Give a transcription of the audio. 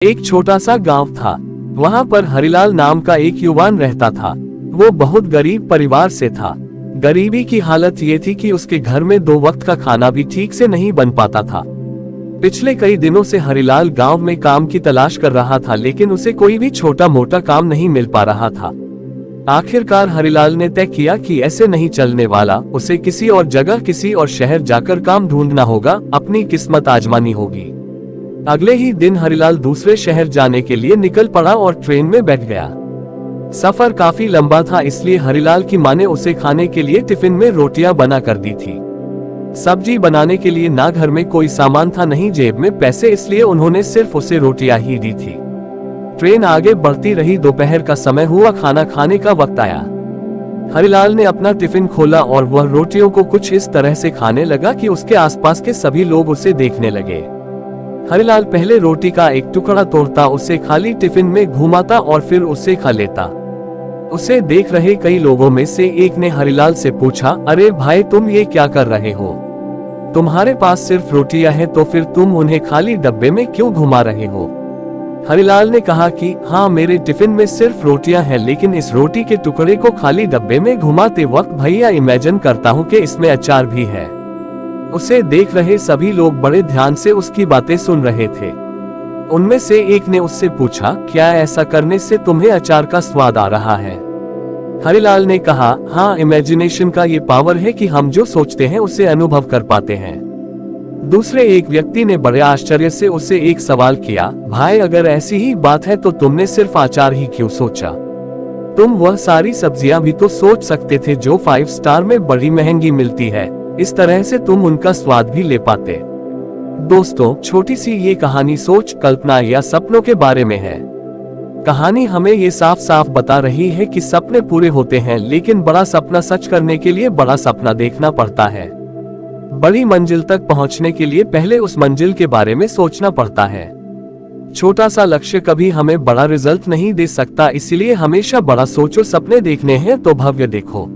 एक छोटा सा गांव था। वहां पर हरिलाल नाम का एक युवान रहता था। वो बहुत गरीब परिवार से था। गरीबी की हालत ये थी कि उसके घर में 2 वक्त का खाना भी ठीक से नहीं बन पाता था। पिछले कई दिनों से हरिलाल गांव में काम की तलाश कर रहा था, लेकिन उसे कोई भी छोटा मोटा काम नहीं मिल पा रहा था। आखिरकार हरिलाल ने तय किया कि ऐसे नहीं चलने वाला, उसे किसी और जगह, किसी और शहर जाकर काम ढूंढना होगा, अपनी किस्मत आजमानी होगी। अगले ही दिन हरिलाल दूसरे शहर जाने के लिए निकल पड़ा और ट्रेन में बैठ गया। सफर काफी लंबा था, इसलिए हरिलाल की माँ ने उसे खाने के लिए टिफिन में रोटियां बना कर दी थी। सब्जी बनाने के लिए ना घर में कोई सामान था, नहीं जेब में पैसे, इसलिए उन्होंने सिर्फ उसे रोटियां ही दी थी। ट्रेन आगे बढ़ती रही। दोपहर का समय हुआ, खाना खाने का वक्त आया। हरिलाल ने अपना टिफिन खोला और वह रोटियों को कुछ इस तरह से खाने लगा कि उसके आसपास के सभी लोग उसे देखने लगे। हरिलाल पहले रोटी का एक टुकड़ा तोड़ता, उसे खाली टिफिन में घुमाता और फिर उसे खा लेता। उसे देख रहे कई लोगों में से एक ने हरिलाल से पूछा, अरे भाई, तुम ये क्या कर रहे हो? तुम्हारे पास सिर्फ रोटियां हैं, तो फिर तुम उन्हें खाली डब्बे में क्यों घुमा रहे हो? हरिलाल ने कहा कि हाँ, मेरे टिफिन में सिर्फ रोटियां हैं, लेकिन इस रोटी के टुकड़े को खाली डब्बे में घुमाते वक्त भैया इमेजिन करता हूँ कि इसमें अचार भी है। उसे देख रहे सभी लोग बड़े ध्यान से उसकी बातें सुन रहे थे। उनमें से एक ने उससे पूछा, क्या ऐसा करने से तुम्हें अचार का स्वाद आ रहा है? हरिलाल ने कहा, हाँ, इमेजिनेशन का ये पावर है कि हम जो सोचते हैं उसे अनुभव कर पाते हैं। दूसरे एक व्यक्ति ने बड़े आश्चर्य से उससे एक सवाल किया, भाई, अगर ऐसी ही बात है तो तुमने सिर्फ अचार ही क्यों सोचा? तुम वह सारी सब्जियां भी तो सोच सकते थे जो 5 स्टार में बड़ी महंगी मिलती है। इस तरह से तुम उनका स्वाद भी ले पाते। दोस्तों, छोटी सी ये कहानी सोच, कल्पना या सपनों के बारे में है। कहानी हमें ये साफ साफ बता रही है कि सपने पूरे होते हैं, लेकिन बड़ा सपना सच करने के लिए बड़ा सपना देखना पड़ता है। बड़ी मंजिल तक पहुंचने के लिए पहले उस मंजिल के बारे में सोचना पड़ता है। छोटा सा लक्ष्य कभी हमें बड़ा रिजल्ट नहीं दे सकता, इसलिए हमेशा बड़ा सोचो। सपने देखने हैं तो भव्य देखो।